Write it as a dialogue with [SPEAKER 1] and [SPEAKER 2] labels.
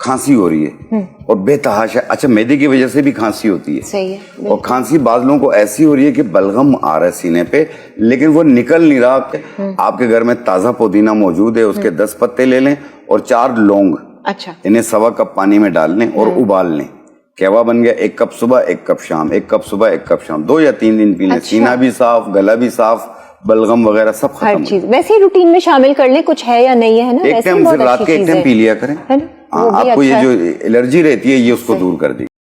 [SPEAKER 1] खांसी हो रही है और बेतहाशा, अच्छा मैदे की वजह से भी खांसी होती है।
[SPEAKER 2] सही है।
[SPEAKER 1] और खांसी बाज लोगों को ऐसी हो रही है कि बलगम आ रहा है सीने पे, लेकिन वो निकल नहीं रहा। आपके घर में ताजा पुदीना मौजूद है, उसके 10 पत्ते ले लें और 4 लौंग,
[SPEAKER 2] अच्छा,
[SPEAKER 1] इन्हें 1.25 कप पानी में डाल लें और उबाल लें। कहवा बन गया। 1 कप सुबह, 1 कप शाम, 1 कप सुबह, 1 कप शाम, 2 या 3 दिन पी लें।
[SPEAKER 2] अच्छा।
[SPEAKER 1] सीना भी साफ, गला भी साफ, बलगम वगैरह सब
[SPEAKER 2] हर
[SPEAKER 1] खत्म।
[SPEAKER 2] चीज वैसे ही रूटीन में शामिल कर ले, कुछ है या नहीं है ना।
[SPEAKER 1] एक
[SPEAKER 2] वैसे ही
[SPEAKER 1] टाइम
[SPEAKER 2] बहुत
[SPEAKER 1] फिर रात
[SPEAKER 2] अच्छी
[SPEAKER 1] के एक
[SPEAKER 2] चीज
[SPEAKER 1] टाइम
[SPEAKER 2] है।
[SPEAKER 1] पी लिया करें।
[SPEAKER 2] है ना,
[SPEAKER 1] हाँ,
[SPEAKER 2] वो भी
[SPEAKER 1] आपको
[SPEAKER 2] अच्छा
[SPEAKER 1] ये
[SPEAKER 2] है।
[SPEAKER 1] जो एलर्जी रहती है ये उसको दूर कर दी।